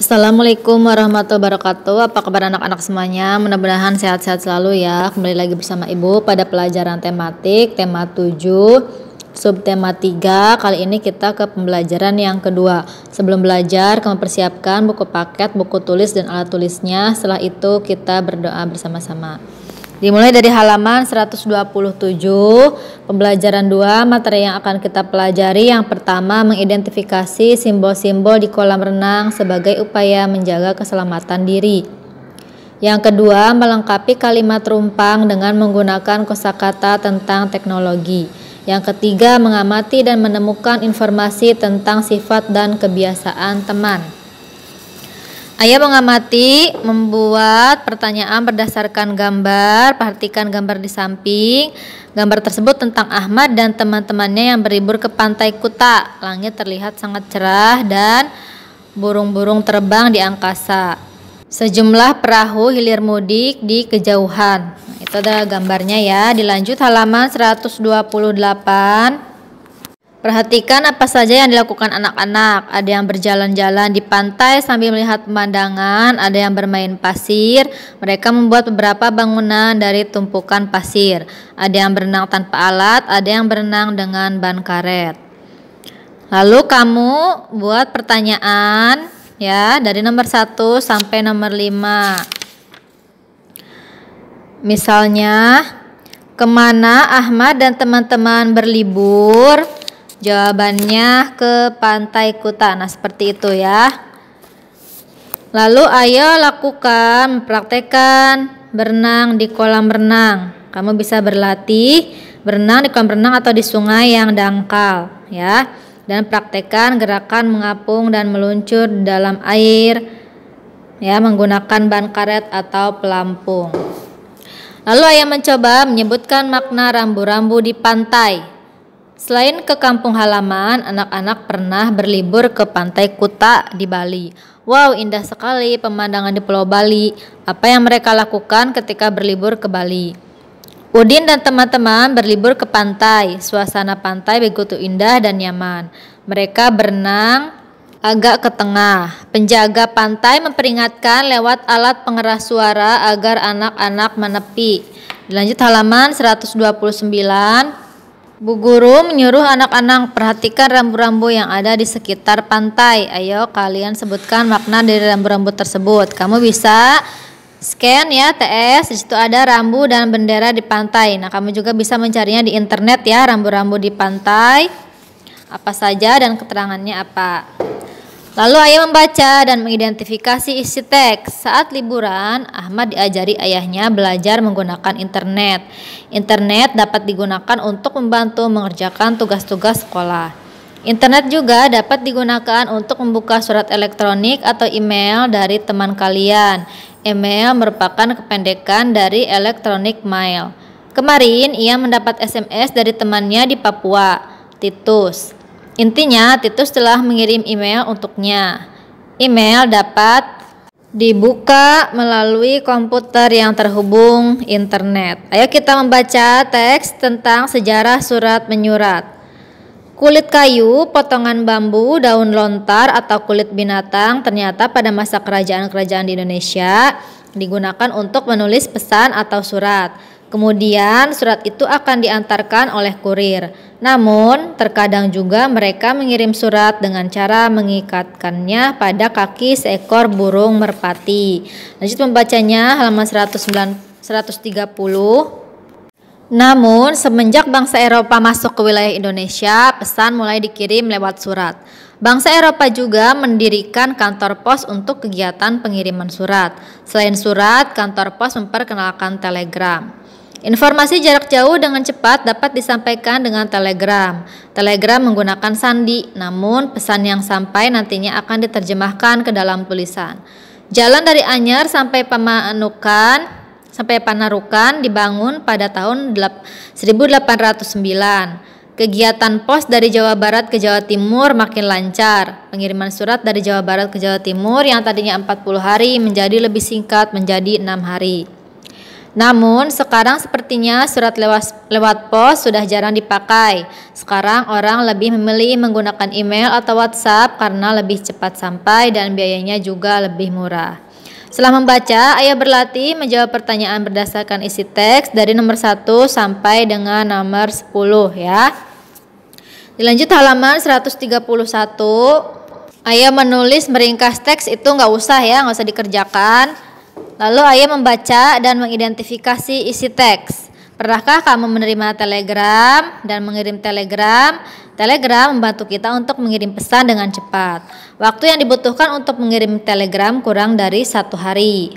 Assalamualaikum warahmatullahi wabarakatuh. Apa kabar anak-anak semuanya? Mudah-mudahan sehat-sehat selalu ya. Kembali lagi bersama Ibu pada pelajaran tematik tema 7 subtema 3. Kali ini kita ke pembelajaran yang kedua. Sebelum belajar, kamu persiapkan buku paket, buku tulis dan alat tulisnya. Setelah itu kita berdoa bersama-sama. Dimulai dari halaman 127, pembelajaran 2, materi yang akan kita pelajari. Yang pertama, mengidentifikasi simbol-simbol di kolam renang sebagai upaya menjaga keselamatan diri. Yang kedua, melengkapi kalimat rumpang dengan menggunakan kosakata tentang teknologi. Yang ketiga, mengamati dan menemukan informasi tentang sifat dan kebiasaan teman. Ayo mengamati, membuat pertanyaan berdasarkan gambar. Perhatikan gambar di samping. Gambar tersebut tentang Ahmad dan teman-temannya yang berlibur ke pantai Kuta. Langit terlihat sangat cerah dan burung-burung terbang di angkasa. Sejumlah perahu hilir mudik di kejauhan. Itu adalah gambarnya ya. Dilanjut halaman 128. Perhatikan apa saja yang dilakukan anak-anak. Ada yang berjalan-jalan di pantai sambil melihat pemandangan, ada yang bermain pasir. Mereka membuat beberapa bangunan dari tumpukan pasir. Ada yang berenang tanpa alat, ada yang berenang dengan ban karet. Lalu kamu buat pertanyaan ya dari nomor 1 sampai nomor 5. Misalnya, kemana Ahmad dan teman-teman berlibur? Jawabannya ke pantai Kuta. Nah, seperti itu ya. Lalu ayo lakukan, praktekkan berenang di kolam renang. Kamu bisa berlatih berenang di kolam renang atau di sungai yang dangkal ya. Dan praktekkan gerakan mengapung dan meluncur di dalam air ya, menggunakan ban karet atau pelampung. Lalu ayo mencoba menyebutkan makna rambu-rambu di pantai. Selain ke kampung halaman, anak-anak pernah berlibur ke pantai Kuta di Bali. Wow, indah sekali pemandangan di Pulau Bali. Apa yang mereka lakukan ketika berlibur ke Bali? Udin dan teman-teman berlibur ke pantai. Suasana pantai begitu indah dan nyaman. Mereka berenang agak ke tengah. Penjaga pantai memperingatkan lewat alat pengeras suara agar anak-anak menepi. Dilanjut halaman 129. Bu Guru menyuruh anak-anak perhatikan rambu-rambu yang ada di sekitar pantai. Ayo kalian sebutkan makna dari rambu-rambu tersebut. Kamu bisa scan ya TS, di situ ada rambu dan bendera di pantai. Nah, kamu juga bisa mencarinya di internet ya, rambu-rambu di pantai apa saja dan keterangannya apa. Lalu ayo membaca dan mengidentifikasi isi teks. Saat liburan, Ahmad diajari ayahnya belajar menggunakan internet. Internet dapat digunakan untuk membantu mengerjakan tugas-tugas sekolah. Internet juga dapat digunakan untuk membuka surat elektronik atau email dari teman kalian. Email merupakan kependekan dari electronic mail. Kemarin ia mendapat SMS dari temannya di Papua, Titus. Intinya, Titus telah mengirim email untuknya. Email dapat dibuka melalui komputer yang terhubung internet. Ayo kita membaca teks tentang sejarah surat menyurat. Kulit kayu, potongan bambu, daun lontar atau kulit binatang ternyata pada masa kerajaan-kerajaan di Indonesia digunakan untuk menulis pesan atau surat. Kemudian surat itu akan diantarkan oleh kurir. Namun terkadang juga mereka mengirim surat dengan cara mengikatkannya pada kaki seekor burung merpati. Lanjut membacanya halaman 130. Namun semenjak bangsa Eropa masuk ke wilayah Indonesia, pesan mulai dikirim lewat surat. Bangsa Eropa juga mendirikan kantor pos untuk kegiatan pengiriman surat. Selain surat, kantor pos memperkenalkan telegram. Informasi jarak jauh dengan cepat dapat disampaikan dengan telegram. Telegram menggunakan sandi, namun pesan yang sampai nantinya akan diterjemahkan ke dalam tulisan. Jalan dari Anyer sampai Panarukan dibangun pada tahun 1809. Kegiatan pos dari Jawa Barat ke Jawa Timur makin lancar. Pengiriman surat dari Jawa Barat ke Jawa Timur yang tadinya 40 hari menjadi lebih singkat menjadi 6 hari. Namun sekarang sepertinya surat lewat pos sudah jarang dipakai. Sekarang orang lebih memilih menggunakan email atau WhatsApp karena lebih cepat sampai dan biayanya juga lebih murah. Setelah membaca, ayah berlatih menjawab pertanyaan berdasarkan isi teks dari nomor 1 sampai dengan nomor 10 ya. Dilanjut halaman 131. Ayah menulis meringkas teks itu nggak usah ya, nggak usah dikerjakan. Lalu ayah membaca dan mengidentifikasi isi teks. Pernahkah kamu menerima telegram dan mengirim telegram? Telegram membantu kita untuk mengirim pesan dengan cepat. Waktu yang dibutuhkan untuk mengirim telegram kurang dari 1 hari.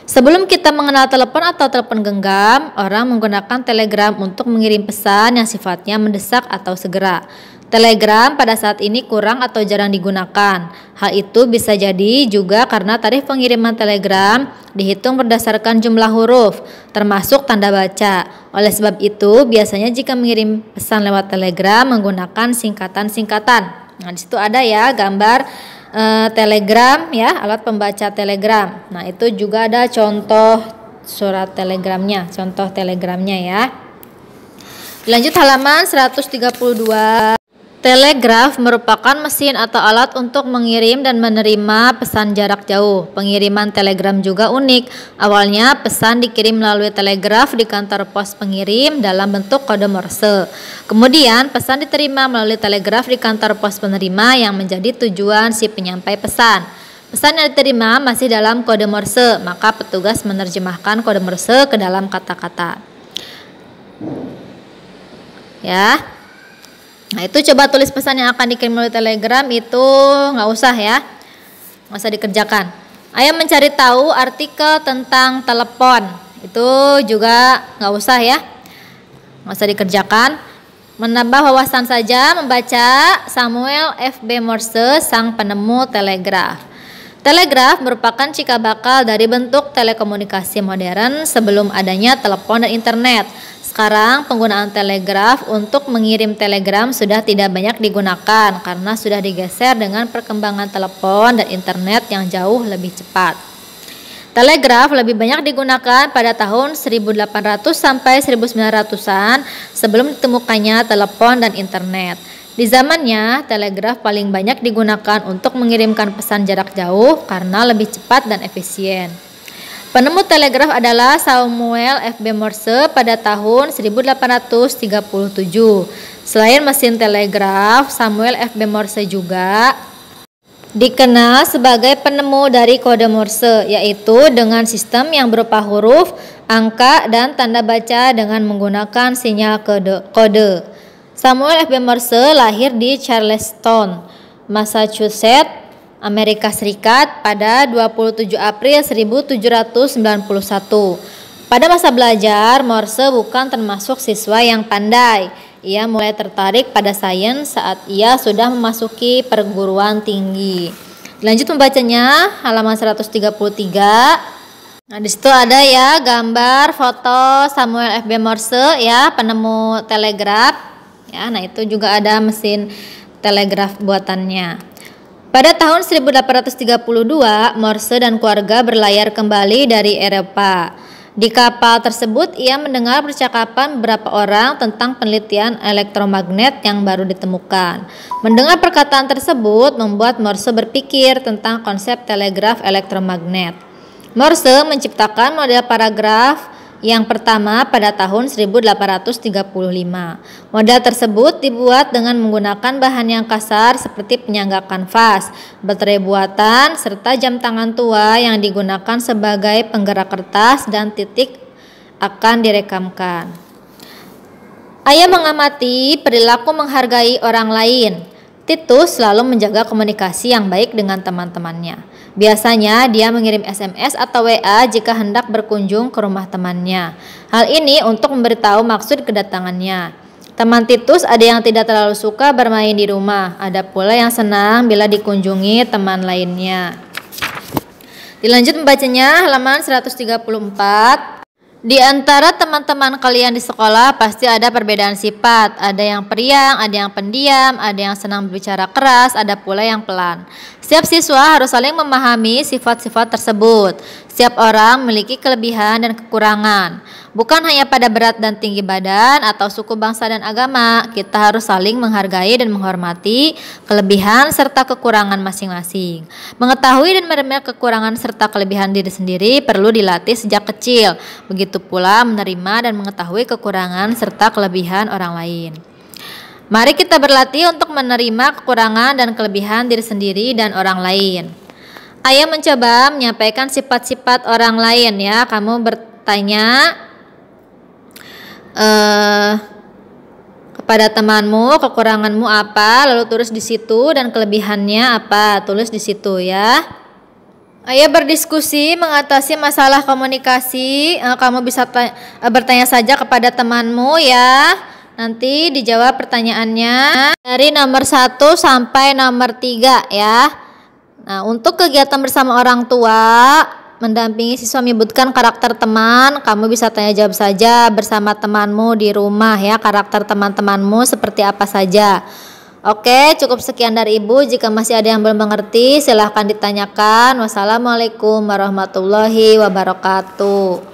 Sebelum kita mengenal telepon atau telepon genggam, orang menggunakan telegram untuk mengirim pesan yang sifatnya mendesak atau segera. Telegram pada saat ini kurang atau jarang digunakan. Hal itu bisa jadi juga karena tarif pengiriman telegram dihitung berdasarkan jumlah huruf, termasuk tanda baca. Oleh sebab itu, biasanya jika mengirim pesan lewat telegram menggunakan singkatan-singkatan. Nah, di situ ada ya gambar telegram ya, alat pembaca telegram. Nah, itu juga ada contoh surat telegramnya, contoh telegramnya ya. Lanjut halaman 132. Telegraf merupakan mesin atau alat untuk mengirim dan menerima pesan jarak jauh. Pengiriman telegram juga unik. Awalnya pesan dikirim melalui telegraf di kantor pos pengirim dalam bentuk kode Morse. Kemudian pesan diterima melalui telegraf di kantor pos penerima yang menjadi tujuan si penyampai pesan. Pesan yang diterima masih dalam kode Morse, maka petugas menerjemahkan kode Morse ke dalam kata-kata. Ya. Nah, itu coba tulis pesan yang akan dikirim melalui telegram itu nggak usah ya, nggak usah dikerjakan. Ayah mencari tahu artikel tentang telepon, itu juga nggak usah ya, nggak usah dikerjakan. Menambah wawasan saja membaca Samuel F.B. Morse, sang penemu telegraf. Telegraf merupakan cikal bakal dari bentuk telekomunikasi modern sebelum adanya telepon dan internet. Sekarang penggunaan telegraf untuk mengirim telegram sudah tidak banyak digunakan karena sudah digeser dengan perkembangan telepon dan internet yang jauh lebih cepat. Telegraf lebih banyak digunakan pada tahun 1800 sampai 1900-an sebelum ditemukannya telepon dan internet. Di zamannya, telegraf paling banyak digunakan untuk mengirimkan pesan jarak jauh karena lebih cepat dan efisien. Penemu telegraf adalah Samuel F.B. Morse pada tahun 1837. Selain mesin telegraf, Samuel F.B. Morse juga dikenal sebagai penemu dari kode Morse, yaitu dengan sistem yang berupa huruf, angka, dan tanda baca dengan menggunakan sinyal kode. Samuel F.B. Morse lahir di Charleston, Massachusetts, Amerika Serikat pada 27 April 1791. Pada masa belajar, Morse bukan termasuk siswa yang pandai. Ia mulai tertarik pada sains saat ia sudah memasuki perguruan tinggi. Lanjut membacanya, halaman 133. Nah, di situ ada ya gambar foto Samuel F.B. Morse ya, penemu telegraf. Ya, nah itu juga ada mesin telegraf buatannya. Pada tahun 1832, Morse dan keluarga berlayar kembali dari Eropa. Di kapal tersebut, ia mendengar percakapan beberapa orang tentang penelitian elektromagnet yang baru ditemukan. Mendengar perkataan tersebut membuat Morse berpikir tentang konsep telegraf elektromagnet. Morse menciptakan model paragraf yang pertama pada tahun 1835. Model tersebut dibuat dengan menggunakan bahan yang kasar seperti penyangga kanvas, baterai buatan, serta jam tangan tua yang digunakan sebagai penggerak kertas dan titik akan direkamkan. Ayah mengamati perilaku menghargai orang lain. Titus selalu menjaga komunikasi yang baik dengan teman-temannya. Biasanya dia mengirim SMS atau WA jika hendak berkunjung ke rumah temannya. Hal ini untuk memberitahu maksud kedatangannya. Teman Titus ada yang tidak terlalu suka bermain di rumah, ada pula yang senang bila dikunjungi teman lainnya. Dilanjut membacanya halaman 134. Di antara teman-teman kalian di sekolah pasti ada perbedaan sifat. Ada yang periang, ada yang pendiam, ada yang senang berbicara keras, ada pula yang pelan. Setiap siswa harus saling memahami sifat-sifat tersebut. Setiap orang memiliki kelebihan dan kekurangan. Bukan hanya pada berat dan tinggi badan atau suku, bangsa, dan agama. Kita harus saling menghargai dan menghormati kelebihan serta kekurangan masing-masing. Mengetahui dan menerima kekurangan serta kelebihan diri sendiri perlu dilatih sejak kecil. Begitu pula menerima dan mengetahui kekurangan serta kelebihan orang lain. Mari kita berlatih untuk menerima kekurangan dan kelebihan diri sendiri dan orang lain. Ayah mencoba menyampaikan sifat-sifat orang lain ya. Kamu bertanya kepada temanmu kekuranganmu apa, lalu tulis di situ, dan kelebihannya apa, tulis di situ ya. Ayah berdiskusi mengatasi masalah komunikasi. Kamu bisa bertanya saja kepada temanmu ya. Nanti dijawab pertanyaannya dari nomor 1 sampai nomor 3 ya. Nah, untuk kegiatan bersama orang tua, mendampingi siswa menyebutkan karakter teman. Kamu bisa tanya jawab saja bersama temanmu di rumah ya. Karakter teman-temanmu seperti apa saja. Oke, cukup sekian dari Ibu. Jika masih ada yang belum mengerti, silahkan ditanyakan. Wassalamualaikum warahmatullahi wabarakatuh.